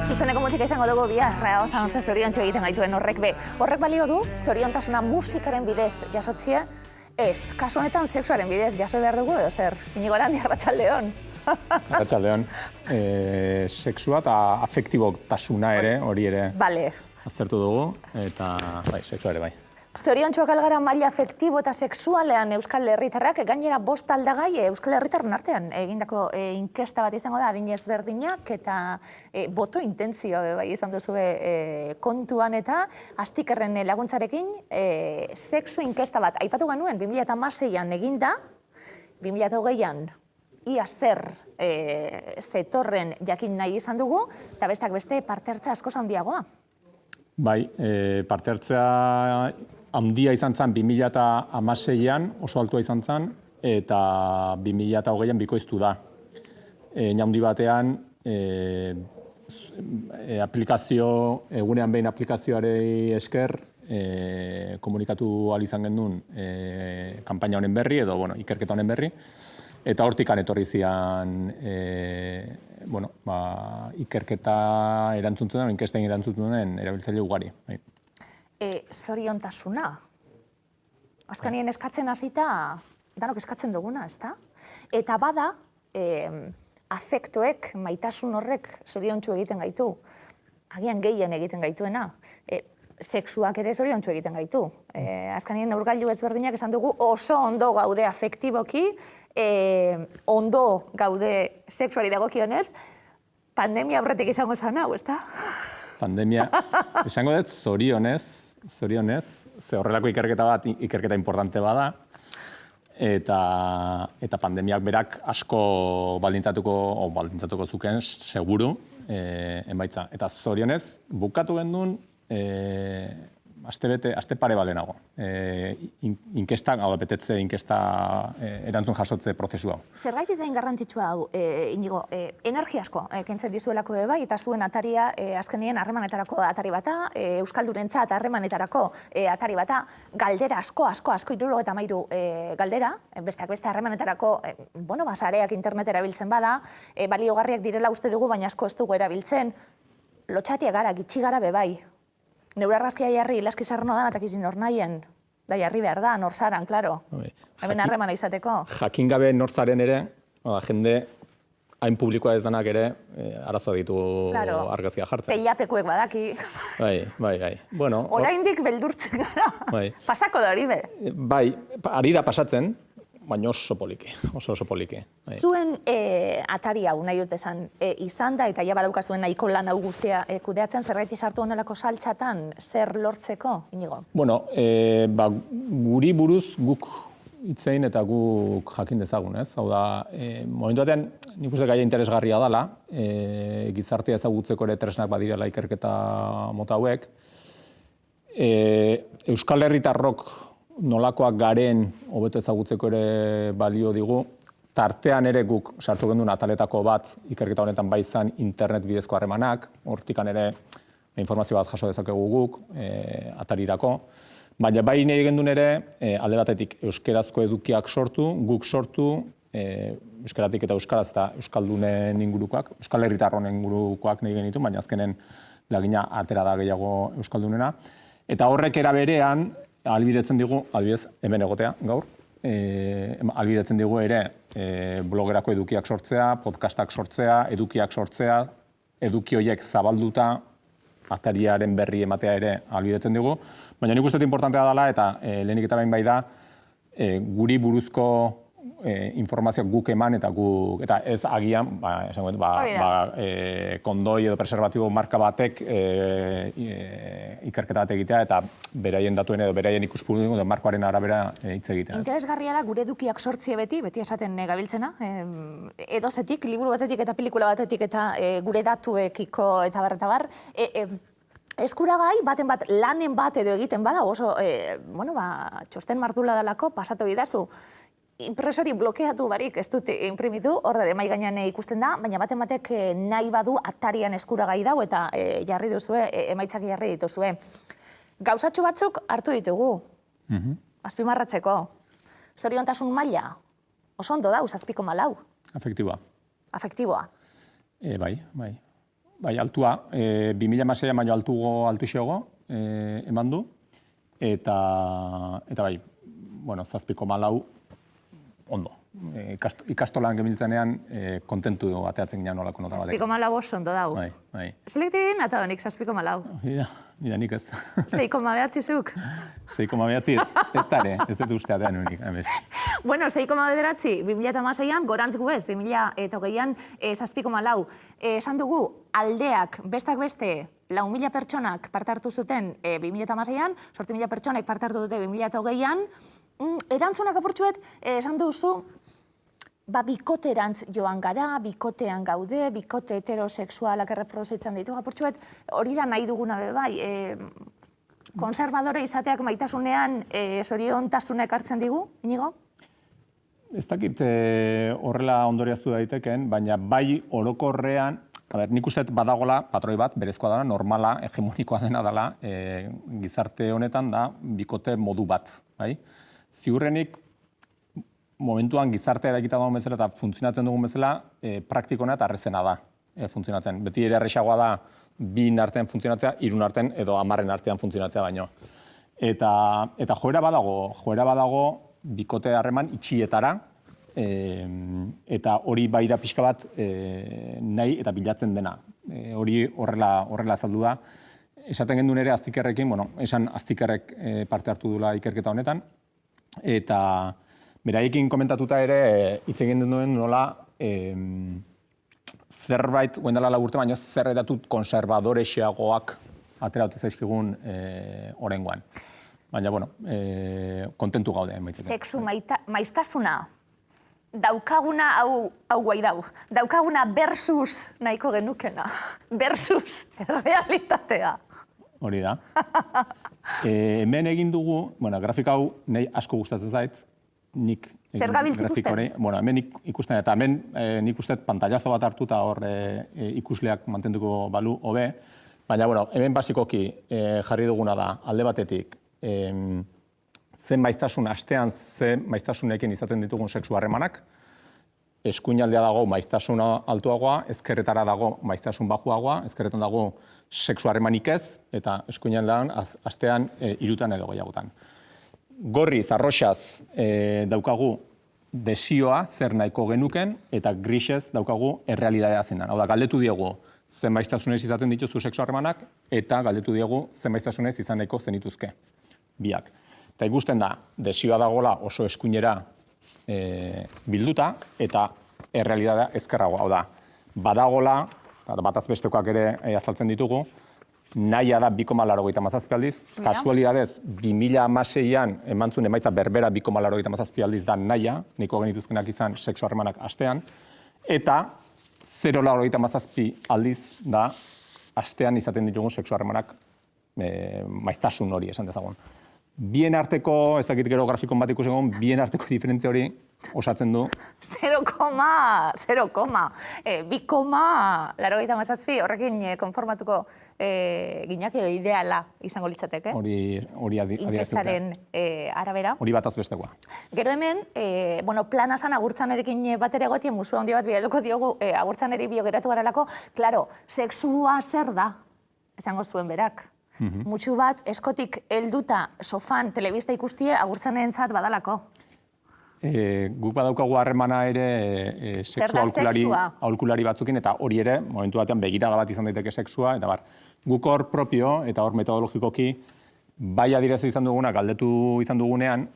Zuzeneko musika izango dugu biharra, osan zoriontxo egiten gaituen horrek be. Horrek balio du, zoriontasuna musikaren bidez jasotzea, ez, kasu honetan sexuaren bidez jaso behar dugu edo zer, Inigo Arandi, arratsaldeon. Arratsaldeon, sexua eta afektibotasuna ere, hori ere aztertu dugu, eta bai, sexua ere bai. Zoriontxoak algara maila afektibo eta sexualean Euskal Herritarrak, gainera 5 aldagai Euskal Herritarren artean egindako inkesta bat izango da, adin ezberdinak eta boto intentzio bai izan duzue kontuan eta Astikerren laguntzarekin sexu inkesta bat aipatu genuen 2016an eginda, 2020an ia zer zetorren jakin nahi izan dugu, eta besteak beste parte hartza askoz handiagoa. Bai, parte hartzea handia izan zen 2016an, oso altua izan zen, eta 2020an bikoiztu da. Handi batean, egunean behin aplikazioari esker, komunikatu ahal izan genuen kanpaina honen berri, edo ikerketa honen berri, eta hortikan etorri zian ikerketa erantzuntzen, inkesten erantzuntzen erabiltzaile ugari. Zoriontasuna. Azkenien eskatzen hasita, danok eskatzen duguna, ezta? Eta bada, afektoek, maitasun horrek zoriontsu egiten gaitu, agian gehien egiten gaituena, sexuak ere zoriontsu egiten gaitu. Azkenien neurgailu ezberdinak esan dugu oso ondo gaude afektiboki, ondo gaude sexuari dagokionez, pandemia aurretik izango zen hau, ezta? Pandemia, esango dut zorionez, ze horrelako ikerketa bat, ikerketa importante bada, eta pandemiak berak asko baldintzatuko zuken, seguru, emaitza. Eta zorionez, bukatu gendun, aste pare balenago. Inkesta, betetze inkesta erantzun jasotze prozesu hau. Zerbait den garrantzitsua hau, Inigo, energia asko kentzen dizuelako bai, eta zuen ataria azkenien harremanetarako atari bata, Euskaldurentzat harremanetarako atari bata, galdera asko, 73 galdera, besteak beste harremanetarako, sareak internet erabiltzen bada, baliogarriak direla uste dugu, baina asko ez dugu erabiltzen, lotxatia gara, gitxi gara bebai. Neurarrazkia jarri, ilaski zarno da, eta kizin nor nahien. Da jarri behar da, nor zaran, klaro. Hemen harremana izateko. Jakin gabe nor zaren ere, jende hain publikoa ez danak ere, arazoa ditu argazkia jartzen. Peilapekuek badaki. Bai. Oraindik beldurtzen gara. Pasako da hori be. Bai, ari da pasatzen, baina oso poliki. Zuen atari hau nahi dut izan da, eta ja badaukazuen nahiko lan hau guztia kudeatzen, zerbait sartu honelako saltxatan, zer lortzeko, Inigo? Guri buruz guk hitzein eta guk jakin dezagun, ez? Hau da, momentu batean, nik uste gaia interesgarria dela, gizartea ezagutzeko ere tresnak badirela ikerketa mota hauek. Euskal Herritarrok nolakoak garen hobeto ezagutzeko ere balio digu. Tartean ere guk sartu genduen ataletako bat ikerketa honetan bai izan internet bidezko harremanak, hortikan ere informazio bat jaso dezakegu guk atarirako. Baina bai nahi genduen ere alde batetik euskerazko edukiak sortu, guk sortu, euskeratik eta euskaraz eta euskaldunen ingurukoak, Euskal Herritarron ingurukoak nahi genitu, baina azkenen lagina atera da gehiago euskaldunena. Eta horrek era berean, ahalbidetzen digu, adibidez, hemen egotea gaur, ahalbidetzen digu ere blogerako edukiak sortzea, podcastak sortzea, edukiak sortzea, eduki horiek zabalduta, atariaren berri ematea ere ahalbidetzen digu. Baina nik uste dut importantea dela, eta lehenik eta behin bai da, guri buruzko informazioak guk eman eta ez agian, kondoi edo preservatibo marka batek ikerketa bat egitea eta beraien datuen edo beraien ikuspuntu edo markoaren arabera hitz egitea. Interesgarria da gure edukiak sortzie beti esaten gabiltzena, edozetik, liburu batetik eta pelikula batetik eta gure datuekiko eta bar. Eskuragai, baten bat, lanen bat edo egiten bada, oso, txosten mardula dalako, pasatu bidazu, impresori blokeatu barik ez dut imprimitu, hor da, mai gainean ikusten da, baina baten batek nahi badu atarian eskuragai dau eta jarri duzue, emaitzak jarri dituzue. Gauzatxo batzuk hartu ditugu, azpimarratzeko. Zoriontasun maila, oso ondo dau, 7,4. Afektiboa. Afektiboa. Bai. Bai, altua. 2016 baino altuxeago eman du. Eta bai, bueno, 7,4 ondo. Ikastolan gebiltzenean kontentu ateatzen ginen nolako nota batek. 7,4 oso ondo dau. Bai. Selektik nata honik 7,4. Ida nik ez. 6,9 zuk. 6,9 ez dare, ez dut usteatean unik. Bueno, 6,9 2016an gorantz gu ez, 2008an 7,4. Esan dugu, aldeak, bestak beste, 4.000 pertsonak parte hartu zuten 2016an, 8.000 pertsonek parte hartu dute 2008an. Erantzunak apurtxuet, esan duzu, bikoterantz joan gara, bikotean gaude, bikote heterosexualak erreproduzitzen ditu, apurtxuet, hori da nahi duguna be bai, konservadore izateak maitasunean zoriontasunek hartzen digu, Inigo? Ez dakit horrela ondoriaztu daiteken, baina bai orokorrean, nik uste badagola patroi bat, berezkoa dela, normala, hegemonikoa dena dela, gizarte honetan da, bikote modu bat, bai? Ziurrenik, momentuan gizartea erakita dagoen bezala eta funtzionatzen dugun bezala, praktikona eta arrezena da funtzionatzen. Beti ere arrexagoa da, 2 artean funtzionatzea, 3 artean edo 10 artean funtzionatzea baino. Eta joera badago bikote harreman itxietara, eta hori bai da pixka bat nahi eta bilatzen dena. Hori horrela azaldu da. Esaten genduen ere Aztikerrekin, esan Aztikerrek parte hartu dula ikerketa honetan, eta beraiekin komentatuta ere hitz egin duen nola zerbait, guendala 4 urte baino, zer edatut konservadorexeagoak ateraute zaizkigun orengoan. Baina, kontentu gaude. Sexu maiztasuna, daukaguna hau guai dau, daukaguna versus nahiko genukena, versus realitatea. Hori da. Hemen egin dugu, grafika hau nahi asko gustatzen zait, nik zer gabiltz ikusten? Hemen ikusten, eta hemen nik uste pantallazo bat hartu eta hor ikusleak mantenduko balu hobe, baina hemen basikoki jarri duguna da, alde batetik, zen maiztasun, astean zen maiztasunekin izaten ditugun sexu harremanak, eskuinaldea dago maiztasuna altuagoa, ezkerretara dago maiztasun bajuagoa, ezkerretan dago sexu harremanik ez, eta eskuinaldean astean 3 edo gehiagotan. Gorriz, arroxaz daukagu desioa zer nahiko genuken, eta grisez daukagu errealidadea zein da. Hau da, galdetu diegu zen maiztasunez izaten dituzu sexu harremanak, eta galdetu diegu zen maiztasunez izan nahiko zenituzke. Biak. Eta ikusten da, desioa dagoela oso eskuinera bilduta, eta errealidadea ezkerragoa. Hau da, badagola, bataz bestekoak ere azaltzen ditugu, nahia da 2,87 aldiz, kasualidadez 2016an emantzun emaitza berbera 2,87 aldiz da nahia, nahiko genituzkenak izan sexu harremanak astean, eta 0,87 aldiz da astean izaten ditugun sexu harremanak maiztasun hori esan dezagun. Bien arteko, ez dakit gero grafikon bat ikusen bien arteko diferentzia hori osatzen du. 0,0, 2,87 horrekin konformatuko ginak edo ideala izango litzateke. Hori inkestaren arabera. Hori bataz bestekoa. Gero hemen, planazan agurtzanerekin bat ere gotien, musua handi bat bideluko diogu agurtzaneri biogeratu garelako, klaro, sexua zer da, esango zuen berak. Mutxu bat, eskotik helduta sofan telebista ikustie agurtzaneentzat badalako. Guk badaukagu harremana ere sexua aholkulari batzukin, eta hori ere, momentu batean begirada bat izan daiteke sexua, eta guk hor propio eta hor metodologikoki bai adierazi izan duguna, galdetu izan dugunean,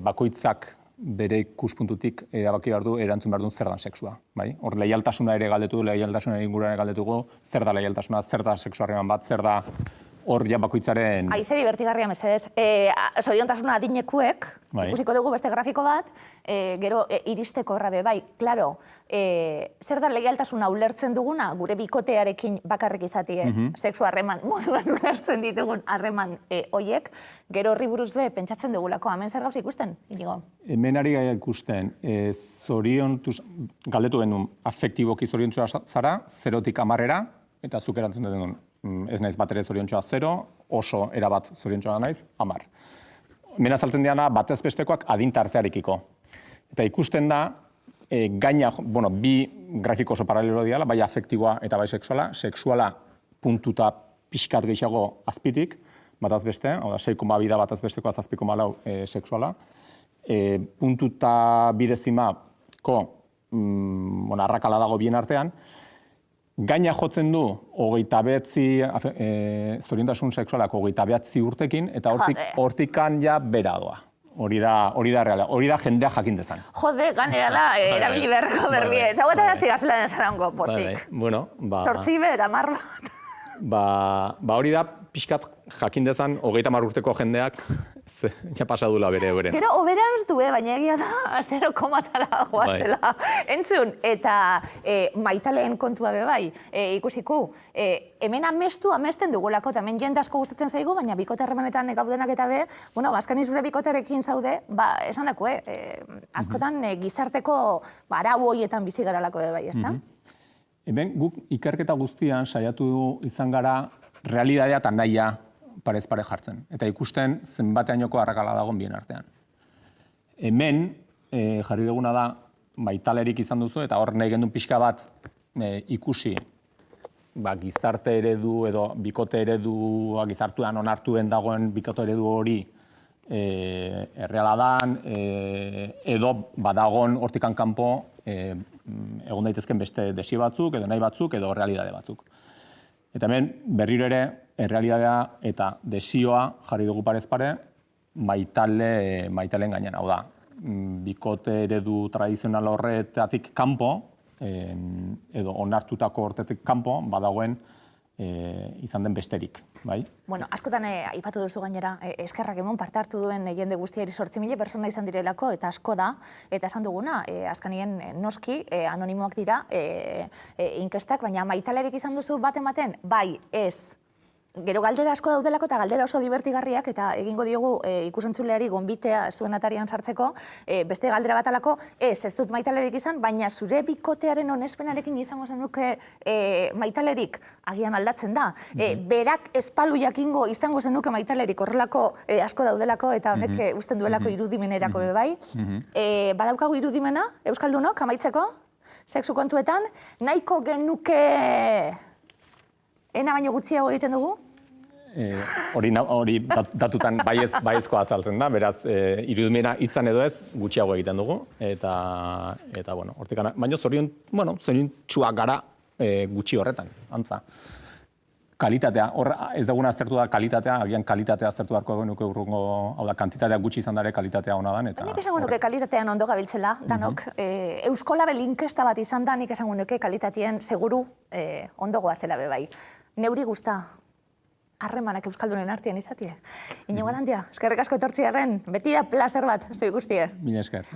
bakoitzak bere ikuspuntutik erabaki behar du, erantzun behar duen zer da sexua. Hor leialtasuna ere galdetu, leialtasuna inguruan galdetugu, zer da leialtasuna, zer da sexu harreman bat, zer da hor ja bakoitzaren... Aize divertigarria, mesedez. Zoriontasuna adinekuek, ikusiko dugu beste grafiko bat, gero iristeko errabe, bai, klaro, zer da leialtasuna ulertzen duguna, gure bikotearekin bakarrik izatie, sexu harreman, moduan ulertzen ditugun harreman hoiek, gero horri buruz be, pentsatzen dugulako, hemen zer gauz ikusten, Inigo? Hemen ari gaia ikusten, galdetu genuen, afektiboki zoriontsua zara, 0-tik 10-era, eta zuk erantzun duen, ez naiz bat ere zoriontsoa 0, oso erabat zoriontsoa naiz, 10. Hemen azaltzen diana batez bestekoak adin tartearekiko. Eta ikusten da, gaina, bueno, bi grafiko oso paralelo diala, bai afektiboa eta bai sexuala. Sexuala puntuta pixkat gehiago azpitik, bataz beste, hau da, 6,2 da bataz besteko 7,4 sexuala. Puntuta bidezimako, bueno, arrakala dago bien artean. Gaina jotzen du, 29 zoriontasun sexualak 29 urtekin, eta hortikan ja bera doa. Hori da reala, hori da jendea jakin dezan. Jode, ganera da, erabili beharko berbie. Zau eta datzi gaztelan ezarango, posik. Bueno, Sortzibe eta marro. Hori da, pixkat jakin dezan, 30 urteko jendeak, ja pasadula bere. Gero, oberantz du, baina egia da, astero komatara goazela. Entzun, eta maitaleen kontua be bai, ikusiku, hemen amesten dugulako, eta hemen jende asko gustatzen zaigu, baina bikote harremanetan gaudenak eta be, bueno, azkani zure bikoterekin zaude, esan dako, askotan gizarteko arau horietan bizi garalako be bai, ezta? Hemen guk ikerketa guztian saiatu izan gara realidadea eta nahia parez pare jartzen. Eta ikusten zenbateainoko arrakala dagoen bien artean. Hemen jarri duguna da maitalerik izan duzu eta hor nahi gendun pixka bat ikusi gizarte eredu edo bikote eredua gizartuan onartuen dagoen bikote eredu hori erreala dan edo badagon hortikan kanpo egon daitezken beste desio batzuk, edo nahi batzuk, edo realidade batzuk. Eta hemen berriro ere, errealidadea eta desioa jarri dugu parez pare, maitalen gainean. Hau da, bikote eredu tradizional horretatik kanpo, edo onartutako horretatik kanpo, badagoen izan den besterik, bai? Bueno, askotan aipatu duzu gainera, eskerrak emon parte hartu duen jende guztiari 8.000 pertsona izan direlako, eta asko da, eta esan duguna, azkanien noski, anonimoak dira, inkestak, baina maitalerik izan duzu baten, bai, ez. Gero galdera asko daudelako eta galdera oso divertigarriak eta egingo diogu ikusentzuleari gonbitea zuen atarian sartzeko beste galdera bat alako, ez dut maitalerik izan, baina zure bikotearen onespenarekin izango zenuke maitalerik agian aldatzen da. Berak espalu jakingo izango zenuke maitalerik horrelako asko daudelako eta honek uzten duelako irudimenerako bai. Badaukagu irudimena, Euskaldunok, amaitzeko, sexu kontuetan, nahiko genuke ena baino gutxiago egiten dugu? Hori datutan baiezko azaltzen da, beraz, irudimena izan edo ez gutxiago egiten dugu, eta bueno, hortik, baina zoriontsuak gara gutxi horretan, antza. Kalitatea, hor ez duguna aztertu da kalitatea, agian kalitatea aztertu beharko genuke urrungo, hau da, kantitatea gutxi izan dare, kalitatea ona dan, eta... Nik esango nuke kalitatean ondo gabiltzela, danok. Euskolabel inkesta bat izan da, nik esango nuke kalitatean seguru ondo goazela bebai. Neuri gusta, harremanak euskaldunen artean izatie. Inigo Arantia, eskerrik asko etortziarren, beti da plazer bat, ez du ikustie. Mila esker.